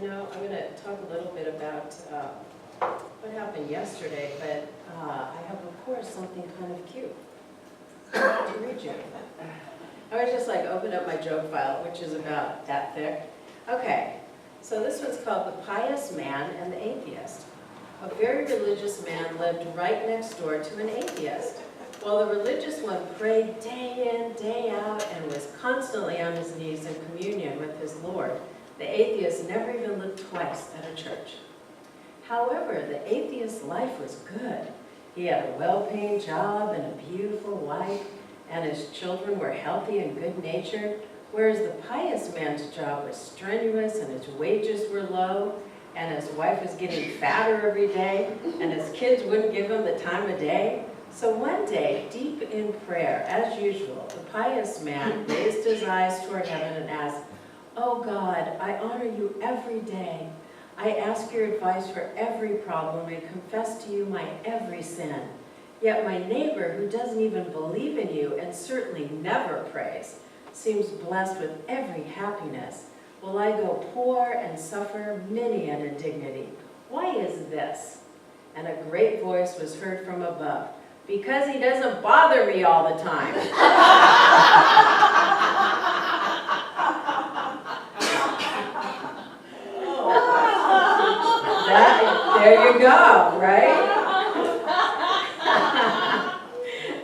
I'm going to talk a little bit about what happened yesterday, but I have, of course, something kind of cute to read you. I was just open up my joke file, which is about that thick. Okay, so this one's called The Pious Man and the Atheist. A very religious man lived right next door to an atheist. While the religious one prayed day in, day out, and was constantly on his knees in communion with his Lord, the atheist never even looked twice at a church. However, the atheist's life was good. He had a well-paying job and a beautiful wife, and his children were healthy and good-natured, whereas the pious man's job was strenuous and his wages were low, and his wife was getting fatter every day, and his kids wouldn't give him the time of day. So one day, deep in prayer, as usual, the pious man raised his eyes toward heaven and asked, "Oh God, I honor you every day. I ask your advice for every problem and confess to you my every sin. Yet my neighbor, who doesn't even believe in you and certainly never prays, seems blessed with every happiness. Will I go poor and suffer many an indignity? Why is this?" And a great voice was heard from above. "Because he doesn't bother me all the time." There you go, right?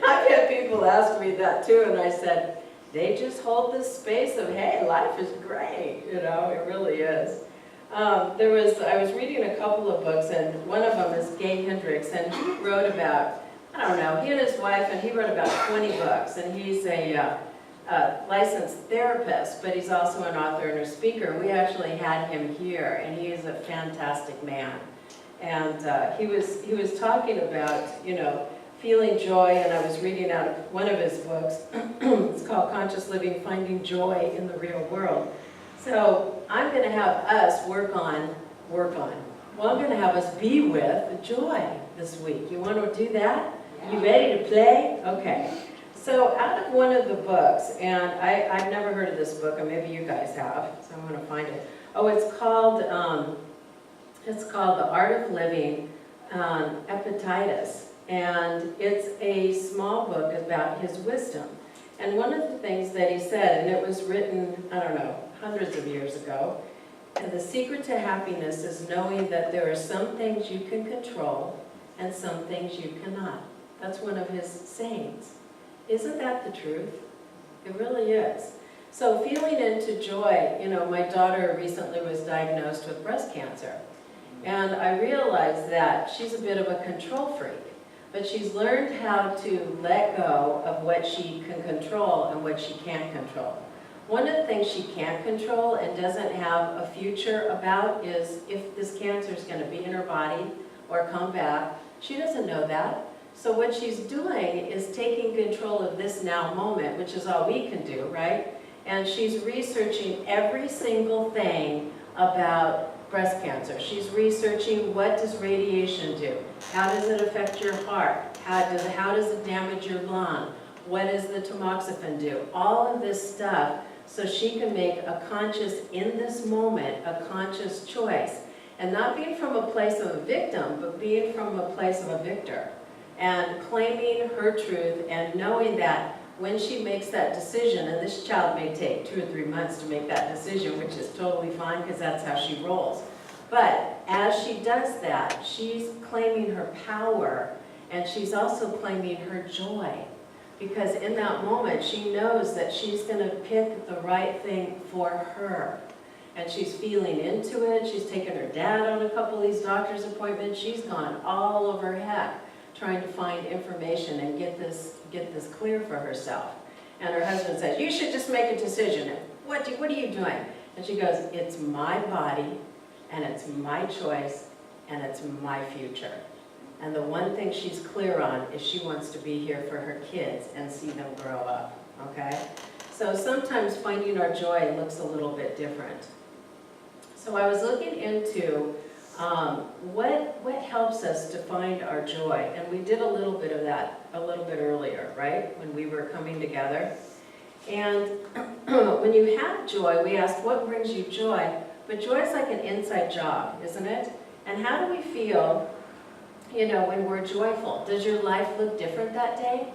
I've had people ask me that too, and I said, they just hold this space of, hey, life is great, it really is. I was reading a couple of books, and one of them is Gay Hendricks, and he wrote about, he and his wife, and he wrote about 20 books, and he's a licensed therapist, but he's also an author and a speaker. We actually had him here, and he is a fantastic man. And he was talking about, feeling joy, and I was reading out of one of his books. It's called Conscious Living, Finding Joy in the Real World. So I'm going to have us work on. Well, I'm going to have us be with joy this week. You want to do that? Yeah. You ready to play? Okay. So out of one of the books, and I've never heard of this book, and maybe you guys have, so I'm going to find it. Oh, it's called The Art of Living, Epictetus, and it's a small book about his wisdom. And one of the things that he said, and it was written, hundreds of years ago, and the secret to happiness is knowing that there are some things you can control and some things you cannot. That's one of his sayings. Isn't that the truth? It really is. So feeling into joy, my daughter recently was diagnosed with breast cancer. And I realized that she's a bit of a control freak, but she's learned how to let go of what she can control and what she can't control. One of the things she can't control and doesn't have a future about is if this cancer is going to be in her body or come back. She doesn't know that. So what she's doing is taking control of this now moment, which is all we can do, right? And she's researching every single thing about breast cancer. She's researching, what does radiation do? How does it affect your heart? How does it damage your lung? What does the tamoxifen do? All of this stuff, so she can make a conscious, in this moment, a conscious choice. And not being from a place of a victim, but being from a place of a victor. And claiming her truth and knowing that when she makes that decision, and this child may take 2 or 3 months to make that decision, which is totally fine because that's how she rolls. But as she does that, she's claiming her power, and she's also claiming her joy. Because in that moment, she knows that she's going to pick the right thing for her. And she's feeling into it. She's taken her dad on a couple of these doctor's appointments. She's gone all over heck trying to find information and get this clear for herself. And her husband says, "You should just make a decision. What are you doing?" And she goes, "It's my body, and it's my choice, and it's my future." And the one thing she's clear on is she wants to be here for her kids and see them grow up, okay? So sometimes finding our joy looks a little bit different. So I was looking into what helps us to find our joy, and we did a little bit of that a little bit earlier, right, when we were coming together. And when you have joy, we asked, what brings you joy? But joy is like an inside job, isn't it? And how do we feel, when we're joyful? Does your life look different that day?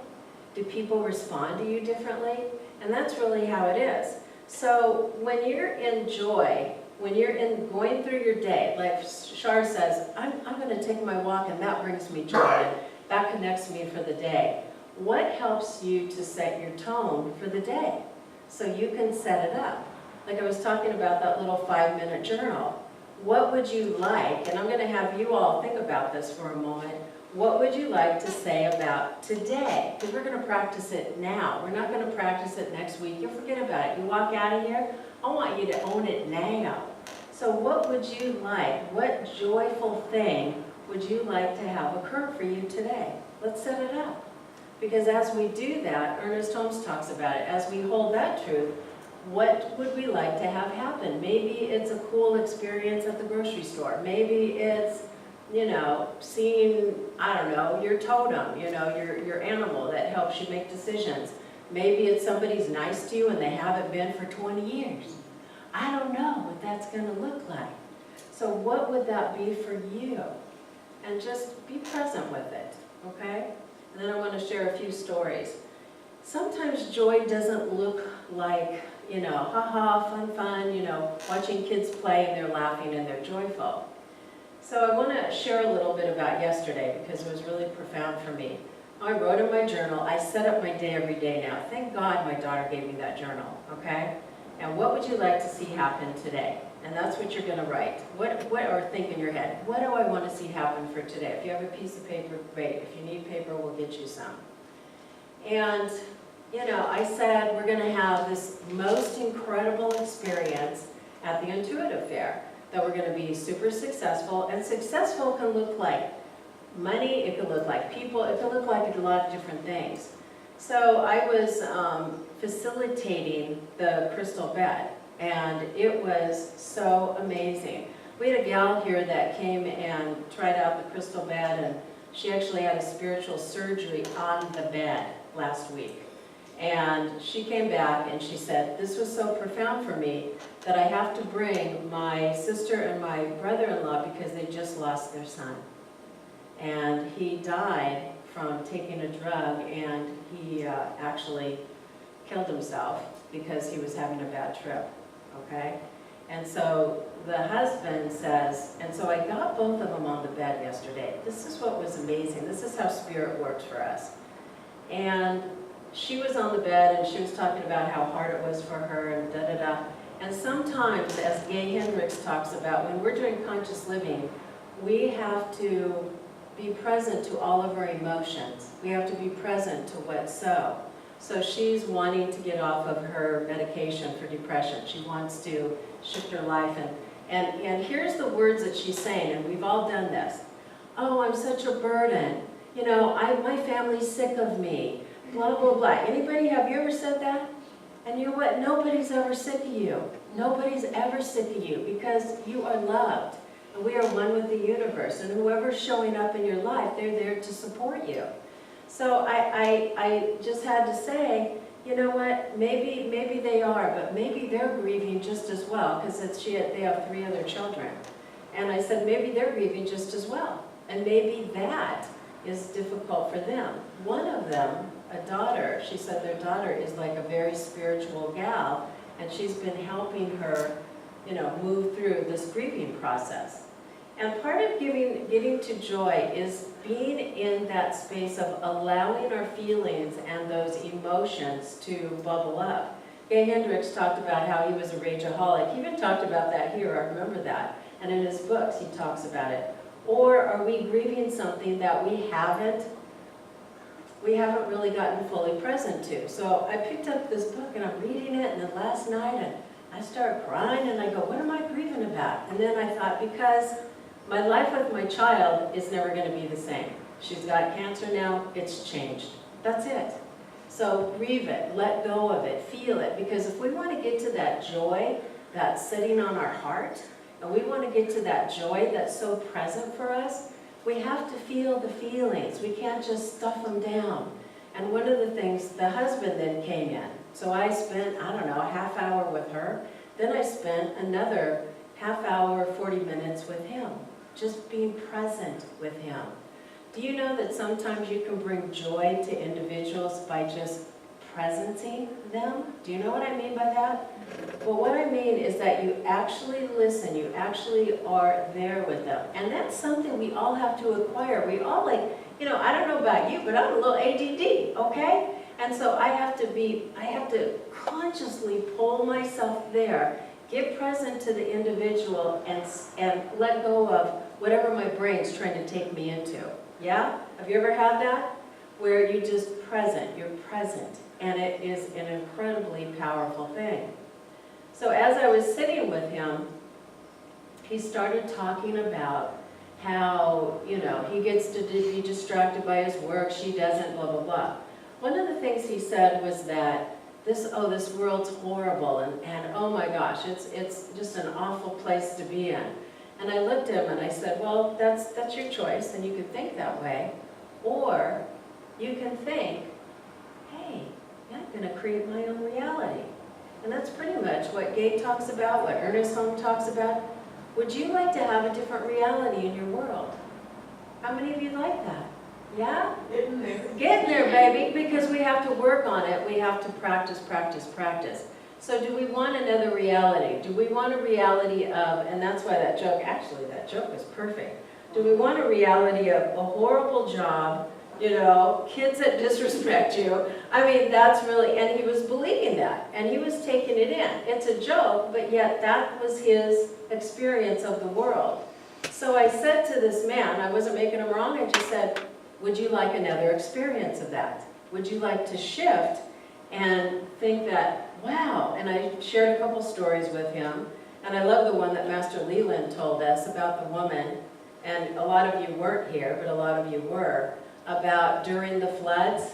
Do people respond to you differently? And that's really how it is. So when you're in joy, when you're going through your day, like Shar says, I'm going to take my walk and that brings me joy, and that connects me for the day. What helps you to set your tone for the day so you can set it up? Like I was talking about that little 5-minute journal. What would you like, and I'm going to have you all think about this for a moment, what would you like to say about today? Because we're going to practice it now. We're not going to practice it next week. You'll forget about it. You walk out of here, I want you to own it now. So what would you like? What joyful thing would you like to have occur for you today? Let's set it up. Because as we do that, Ernest Holmes talks about it, as we hold that truth, what would we like to have happen? Maybe it's a cool experience at the grocery store. Maybe it's, seeing, your totem, your animal that helps you make decisions. Maybe it's somebody's nice to you and they haven't been for 20 years. I don't know what that's going to look like. So what would that be for you? And just be present with it, okay? And then I want to share a few stories. Sometimes joy doesn't look like, haha, fun, watching kids play and they're laughing and they're joyful. So I want to share a little bit about yesterday because it was really profound for me. I wrote in my journal, I set up my day every day now. Thank God my daughter gave me that journal, okay? And what would you like to see happen today? And that's what you're going to write. Or think in your head, what do I want to see happen for today? If you have a piece of paper, great. If you need paper, we'll get you some. And, I said we're going to have this most incredible experience at the Intuitive Fair, that we're going to be super successful. And successful can look like money, it could look like people, it could look like a lot of different things. So I was facilitating the crystal bed, and it was so amazing. We had a gal here that came and tried out the crystal bed, and she actually had a spiritual surgery on the bed last week. And she came back and she said, this was so profound for me that I have to bring my sister and my brother-in-law because they just lost their son. And he died from taking a drug, and he actually killed himself because he was having a bad trip, okay? And so the husband says, and so I got both of them on the bed yesterday. This is what was amazing. This is how spirit works for us. And she was on the bed and she was talking about how hard it was for her and da-da-da. And sometimes, as Gay Hendricks talks about, when we're doing conscious living, we have to be present to all of our emotions. We have to be present to what's so. So she's wanting to get off of her medication for depression. She wants to shift her life. And here's the words that she's saying, and we've all done this. Oh, I'm such a burden. My family's sick of me. Blah, blah, blah. Anybody, have you ever said that? And you know what? Nobody's ever sick of you. Nobody's ever sick of you because you are loved. And we are one with the universe. And whoever's showing up in your life, they're there to support you. So I just had to say, you know what? Maybe they are, but maybe they're grieving just as well because they have 3 other children. And I said, maybe they're grieving just as well. And maybe that is difficult for them. One of them, a daughter, she said their daughter is like a very spiritual gal, and she's been helping her, move through this grieving process. And part of getting to joy is being in that space of allowing our feelings and those emotions to bubble up. Gay Hendricks talked about how he was a rageaholic. He even talked about that here, I remember that. And in his books he talks about it. Or are we grieving something that we haven't really gotten fully present to? So I picked up this book and I'm reading it, and then last night and I started crying and I go, what am I grieving about? And then I thought, because my life with my child is never going to be the same. She's got cancer now, it's changed. That's it. So grieve it, let go of it, feel it, because if we want to get to that joy that's sitting on our heart, and we want to get to that joy that's so present for us, we have to feel the feelings. We can't just stuff them down. And one of the things, the husband then came in. So I spent, a half hour with her. Then I spent another half hour, 40 minutes with Him, just being present with Him. Do you know that sometimes you can bring joy to individuals by just presencing them? Do you know what I mean by that? Well, what I mean is that you actually listen, you actually are there with them. And that's something we all have to acquire. We all I don't know about you, but I'm a little ADD, okay? And so I have to consciously pull myself there, get present to the individual, and let go of whatever my brain's trying to take me into. Yeah? Have you ever had that? Where you're present, and it is an incredibly powerful thing. So as I was sitting with him, he started talking about how, he gets to be distracted by his work, she doesn't, blah, blah, blah. One of the things he said was that this world's horrible, and oh my gosh, it's just an awful place to be in. And I looked at him and I said, well, that's your choice, and you can think that way. Or you can think, hey, I'm going to create my own reality. And that's pretty much what Gabe talks about, what Ernest Holmes talks about. Would you like to have a different reality in your world? How many of you like that? Yeah? Getting there. Getting there, baby, because we have to work on it. We have to practice, practice, practice. So do we want another reality? Do we want a reality of, and that's why that joke was perfect. Do we want a reality of a horrible job, kids that disrespect you? I mean, that's really, and he was believing that, and he was taking it in. It's a joke, but yet that was his experience of the world. So I said to this man, I wasn't making him wrong, I just said, would you like another experience of that? Would you like to shift and think that, wow, and I shared a couple stories with him, and I love the one that Master Leland told us about the woman, and a lot of you weren't here, but a lot of you were, about during the floods,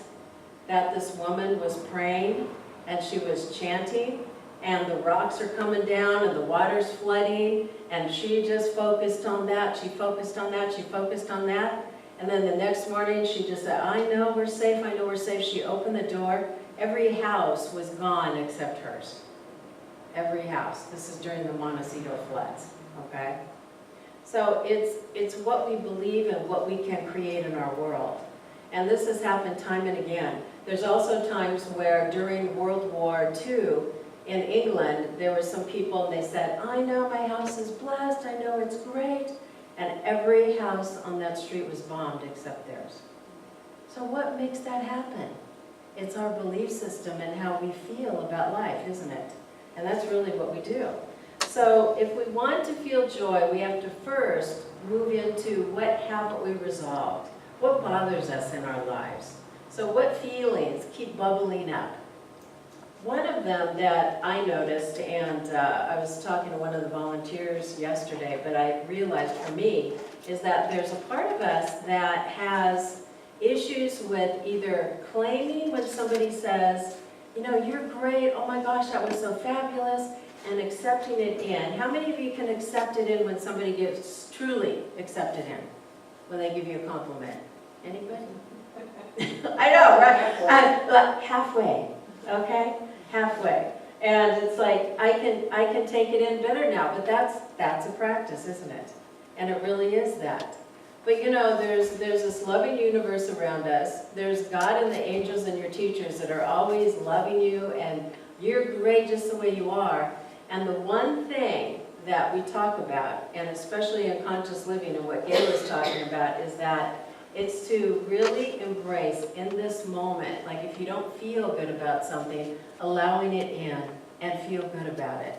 that this woman was praying, and she was chanting, and the rocks are coming down, and the water's flooding, and she just focused on that, she focused on that, she focused on that, and then the next morning she just said, I know we're safe, I know we're safe. She opened the door, every house was gone except hers. Every house. This is during the Montecito floods, okay? So it's what we believe and what we can create in our world. And this has happened time and again. There's also times where during World War II in England, there were some people and they said, I know my house is blessed, I know it's great. And every house on that street was bombed except theirs. So what makes that happen? It's our belief system and how we feel about life, isn't it? And that's really what we do. So if we want to feel joy, we have to first move into what haven't we resolved? What bothers us in our lives? So what feelings keep bubbling up? One of them that I noticed, and I was talking to one of the volunteers yesterday, but I realized for me, is that there's a part of us that has issues with either claiming when somebody says, you're great, oh my gosh, that was so fabulous, and accepting it in. How many of you can accept it in when somebody gives truly accept it in? When they give you a compliment? Anybody? I know, right? Halfway, okay? Halfway. And it's like, I can take it in better now, but that's a practice, isn't it? And it really is that. But there's this loving universe around us. There's God and the angels and your teachers that are always loving you, and you're great just the way you are. And the one thing that we talk about, and especially in conscious living and what Gail was talking about, is that it's to really embrace in this moment, like if you don't feel good about something, allowing it in and feel good about it.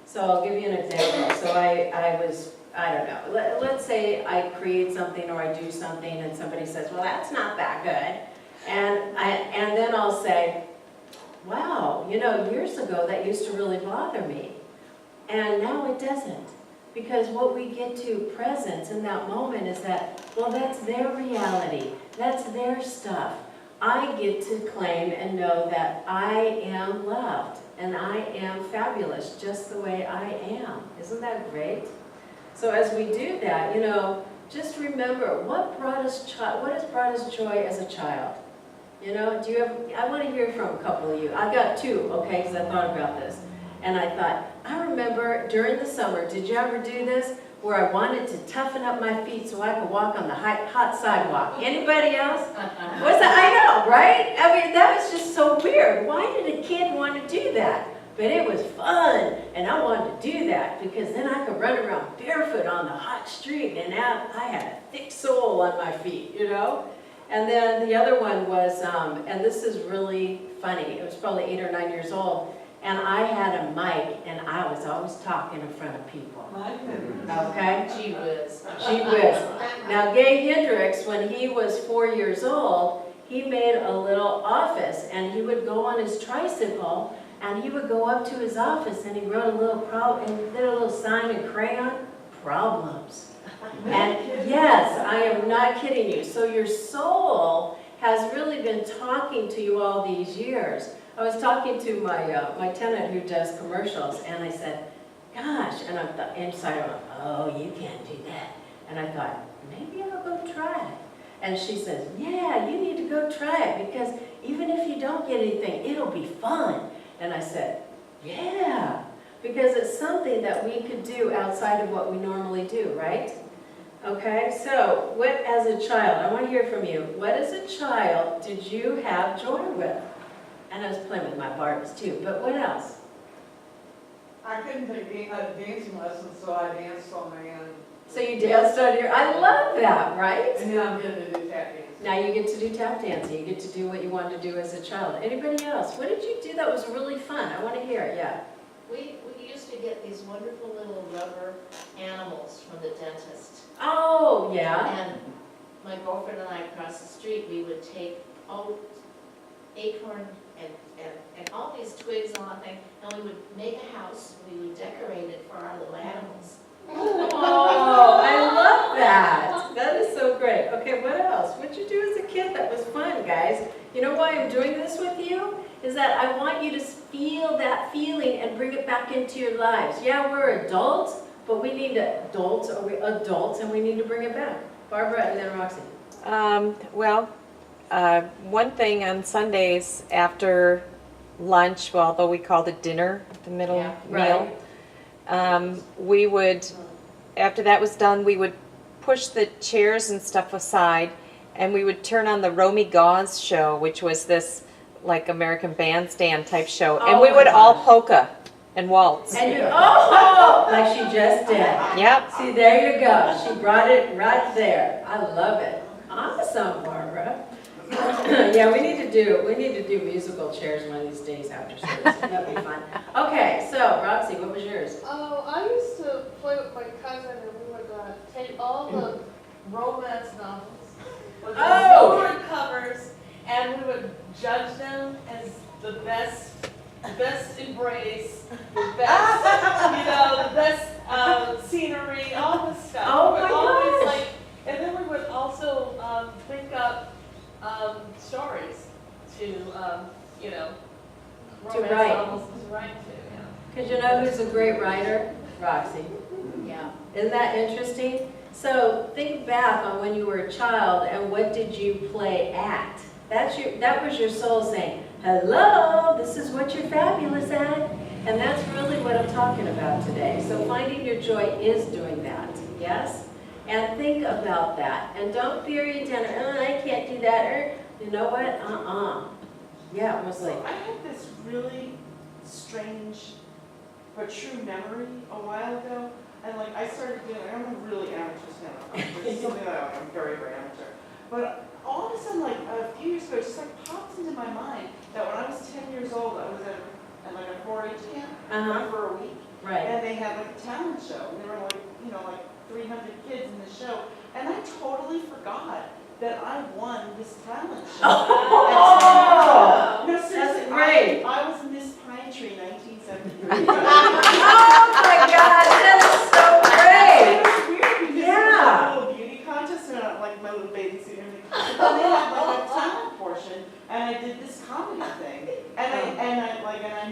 So I'll give you an example. So I don't know, let's say I create something or I do something and somebody says, well, that's not that good. And then I'll say, wow, years ago that used to really bother me. And now it doesn't. Because what we get to presence in that moment is that, well, that's their reality. That's their stuff. I get to claim and know that I am loved and I am fabulous just the way I am. Isn't that great? So as we do that, just remember what has brought us joy as a child. I want to hear from a couple of you. I've got two, okay, because I thought about this. And I thought, I remember during the summer, did you ever do this? Where I wanted to toughen up my feet so I could walk on the hot sidewalk. Anybody else? Was it? I know, right? I mean, that was just so weird. Why did a kid want to do that? But it was fun, and I wanted to do that because then I could run around barefoot on the hot street, and now I had a thick sole on my feet, you know? And then the other one was, and this is really funny, it was probably 8 or 9 years old, and I had a mic, and I was always talking in front of people. Okay? Gee whiz. Gee whiz. Now, Gay Hendricks, when he was 4 years old, he made a little office, and he would go on his tricycle, and he would go up to his office, and he wrote a little and did a little sign in crayon, problems. And yes, I am not kidding you. So your soul has really been talking to you all these years. I was talking to my tenant who does commercials, and I said, gosh, and I'm inside, I'm like, oh, you can't do that. And I thought, maybe I'll go try it. And she says, yeah, you need to go try it, because even if you don't get anything, it'll be fun. And I said, yeah, because it's something that we could do outside of what we normally do, right? Okay, so what as a child, I want to hear from you, what as a child did you have joy with? And I was playing with my Barbies too, but what else? I couldn't take dancing lessons, so I danced on my own. So you danced on your, I love that, right? And now I'm getting to do tap dance. Now you get to do tap dancing, you get to do what you wanted to do as a child. Anybody else? What did you do that was really fun? I want to hear it, yeah. We used to get these wonderful little rubber animals from the dentist. Oh, yeah. And my girlfriend and I across the street, we would take acorn and all these twigs and all that thing, and we would make a house, we would decorate it for our little animals. Oh, I love that. That is so great. Okay, what else? What did you do as a kid that was fun, guys? You know why I'm doing this with you? Is that I want you to feel that feeling and bring it back into your lives. Yeah, we're adults, but we need adults and we need to bring it back. Barbara and then Roxy. One thing on Sundays after lunch, well, although we called it dinner, the middle meal, we would, after that was done, we would push the chairs and stuff aside, and we would turn on the Romy Gauze show, which was this like American Bandstand type show, and we would all polka and waltz. And like she just did. Yep. See, there you go. She brought it right there. I love it. Awesome, Barbara. Yeah, we need to do musical chairs one of these days after service. That'd be fun. Okay, so Roxy, what was yours? Oh, I used to play with my cousin, and we would take all the romance novels with the silver covers, and we would judge them as the best embrace, the best, the best scenery, all this stuff. Oh We my would always, gosh. and then we would also think up stories to, romance write. novels to write to, yeah. Because you know who's a great writer? Roxy. Yeah. Isn't that interesting? So think back on when you were a child and what did you play at? That was your soul saying, hello, this is what you're fabulous at. And that's really what I'm talking about today. So finding your joy is doing that, yes? And think about that. And don't fear you down, I can't do that, or you know what, Yeah, it was like. I had this really strange but true memory a while ago, and like I started doing, I'm a really amateur stand-up. This is something that I'm very, very amateur. But all of a sudden, like a few years ago, it just like popped into my mind that when I was 10 years old, I was at like a 4-H camp for a week, Right. and they had like a talent show, and there were like 300 kids in the show, and I totally forgot that I won this talent show. Oh, No, seriously, that's great. I was Miss Pine Tree 1973. Oh my gosh, that is so great. It was weird because it was like a little beauty contest and like my little bathing suit and everything. But then they had like a talent portion, and I did this comedy thing, and I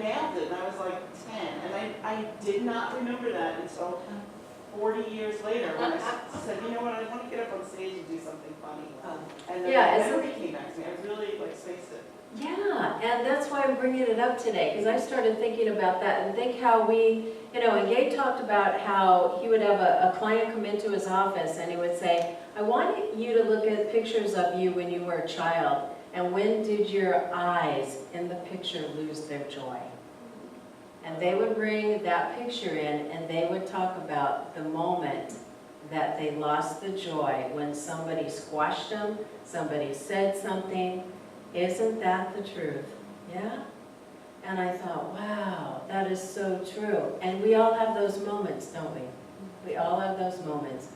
nailed it, and I was like 10, and I did not remember that until 40 years later when I said, you know what, I want to get up on stage and do something funny. And then Yeah, the memory came back to me. I really spaced it. Yeah, and that's why I'm bringing it up today, because I started thinking about that and think how we, and Gabe talked about how he would have a client come into his office and he would say, I want you to look at pictures of you when you were a child, and when did your eyes in the picture lose their joy? And they would bring that picture in and they would talk about the moment that they lost the joy when somebody squashed them, somebody said something. Isn't that the truth? Yeah? And I thought, wow, that is so true. And we all have those moments, don't we? We all have those moments.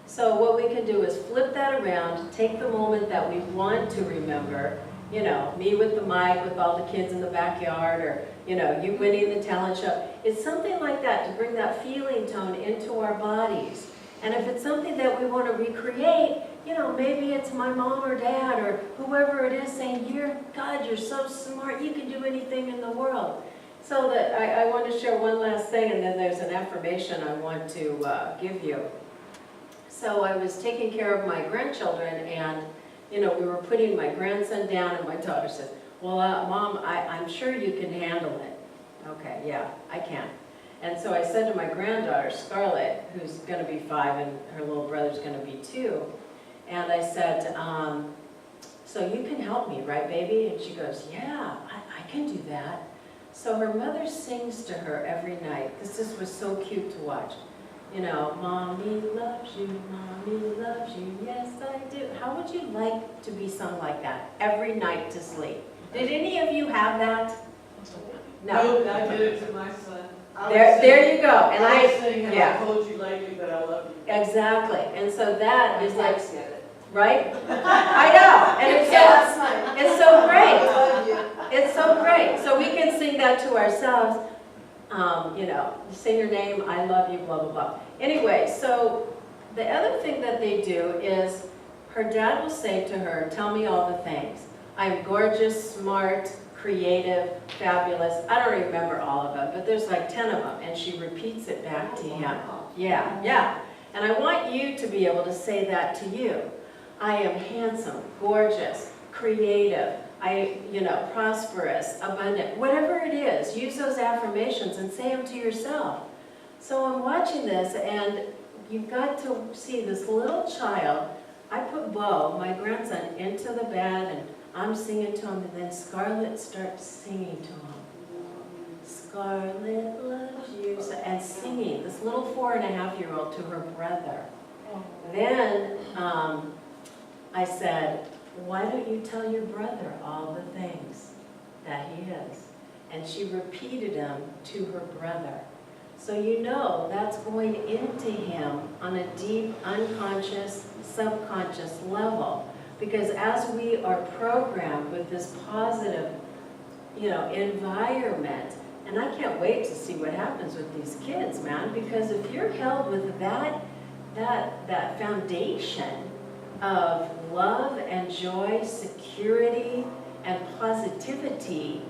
So what we can do is flip that around, take the moment that we want to remember, me with the mic, with all the kids in the backyard, or, you winning the talent show. It's something like that to bring that feeling tone into our bodies. And if it's something that we want to recreate, maybe it's my mom or dad or whoever it is saying, God, you're so smart, you can do anything in the world. So that I want to share one last thing, and then there's an affirmation I want to give you. So I was taking care of my grandchildren, and we were putting my grandson down, and my daughter said, well, Mom, I'm sure you can handle it. Okay, yeah, I can. And so I said to my granddaughter, Scarlett, who's going to be 5 and her little brother's going to be 2, and I said, so you can help me, right, baby? And she goes, yeah, I can do that. So her mother sings to her every night. This was so cute to watch. Mommy loves you, Mommy loves you, yes I do. How would you like to be sung like that every night to sleep? Did any of you have that? No. I did it to my son. There you go. And I was saying, yeah. I told you lately that I love you. Exactly. And so that is like, get it. right? I know. And it's so great. It's so great. So we can sing that to ourselves. Say your name, I love you, blah, blah, blah. Anyway, so the other thing that they do is her dad will say to her, tell me all the things. I'm gorgeous, smart, creative, fabulous. I don't remember all of them, but there's like 10 of them, and she repeats it back to him. Yeah. And I want you to be able to say that to you. I am handsome, gorgeous, creative, prosperous, abundant, whatever it is, use those affirmations and say them to yourself. So I'm watching this, and you've got to see this little child. I put Bo, my grandson, into the bed, and I'm singing to him, and then Scarlett starts singing to him. Scarlett loves you, and singing, this little 4.5-year-old to her brother. Then I said, why don't you tell your brother all the things that he is? And she repeated them to her brother. So that's going into him on a deep, unconscious, subconscious level. Because as we are programmed with this positive, environment, and I can't wait to see what happens with these kids, man, because if you're held with that foundation of love and joy, security and positivity,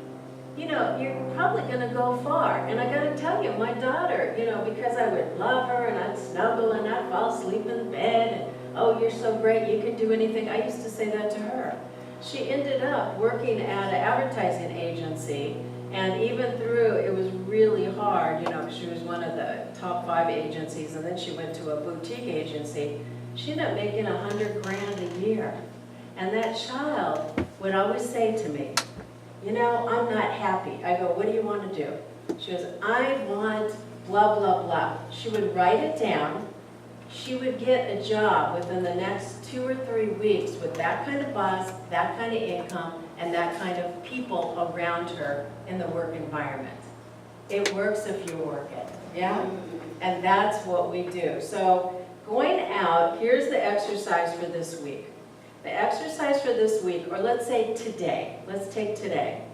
you're probably going to go far. And I got to tell you, my daughter, because I would love her and I'd snuggle and I'd fall asleep in the bed and, oh, you're so great, you can do anything. I used to say that to her. She ended up working at an advertising agency, and even through, it was really hard, because she was one of the top 5 agencies, and then she went to a boutique agency. She ended up making $100 grand a year. And that child would always say to me, I'm not happy. I go, what do you want to do? She goes, I want blah, blah, blah. She would write it down. She would get a job within the next 2 or 3 weeks with that kind of boss, that kind of income, and that kind of people around her in the work environment. It works if you work it, yeah? And that's what we do. So going out, here's the exercise for this week. The exercise for this week, or let's say today, let's take today.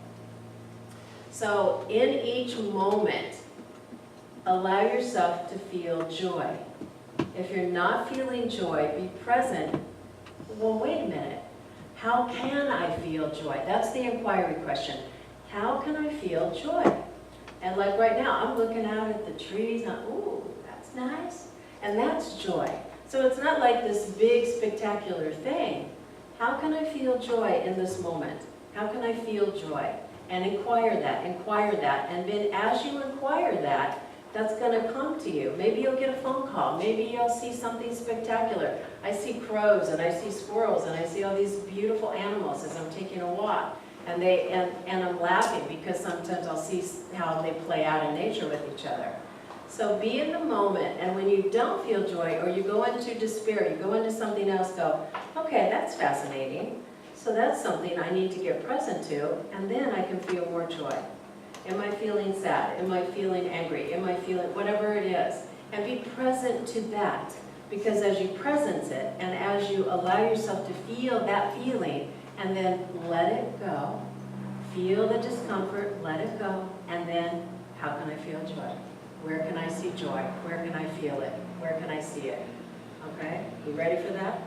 So in each moment, allow yourself to feel joy. If you're not feeling joy, be present. Well, wait a minute. How can I feel joy? That's the inquiry question. How can I feel joy? And like right now, I'm looking out at the trees, and ooh, that's nice. And that's joy. So it's not like this big spectacular thing. How can I feel joy in this moment? How can I feel joy? And inquire that, and then as you inquire that, that's gonna come to you. Maybe you'll get a phone call, maybe you'll see something spectacular. I see crows, and I see squirrels, and I see all these beautiful animals as I'm taking a walk. And I'm laughing because sometimes I'll see how they play out in nature with each other. So be in the moment, and when you don't feel joy, or you go into despair, you go into something else, go, okay, that's fascinating. So that's something I need to get present to, and then I can feel more joy. Am I feeling sad? Am I feeling angry? Am I feeling whatever it is? And be present to that, because as you presence it, and as you allow yourself to feel that feeling, and then let it go, feel the discomfort, let it go, and then how can I feel joy? Where can I see joy? Where can I feel it? Where can I see it? Okay, you ready for that?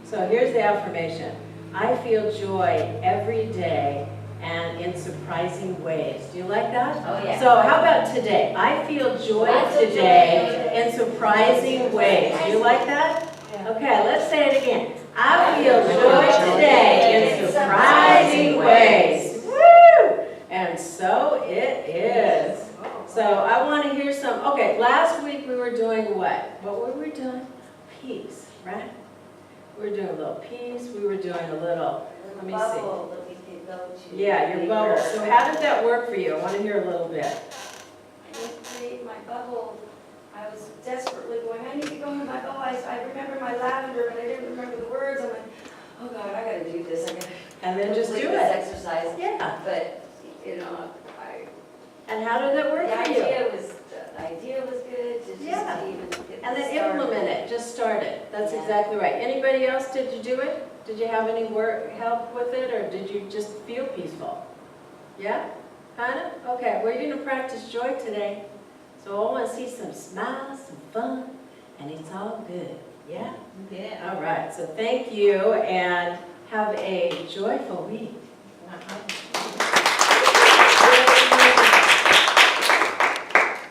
So here's the affirmation. I feel joy every day and in surprising ways. Do you like that? Oh, yeah. So how about today? I feel joy today in surprising ways. Do you like that? Okay, let's say it again. I feel joy today in surprising ways. Woo! And so it is. So I want to hear some, okay, last week we were doing what? What were we doing? Peace, right? We were doing a little peace, we were doing a little, let me see. Bubble that we could go to. Yeah, your bubble. So how did that work for you? I want to hear a little bit. I didn't create my bubble. I was desperately going, I need to go into my bubble. I remember my lavender, but I didn't remember the words. I'm like, oh God, I gotta do this. I gotta And then just do complete this it. exercise. Yeah. But, you know, And how did that work the for you? idea was good to just Yeah. even get And then started. implement it, just start it. That's Yeah. exactly right. Anybody else, did you do it? Did you have any help with it, or did you just feel peaceful? Yeah? Kind of? Okay, we're going to practice joy today. So I want to see some smiles, some fun, and it's all good. Yeah? Yeah. All right, so thank you, and have a joyful week. Uh-huh.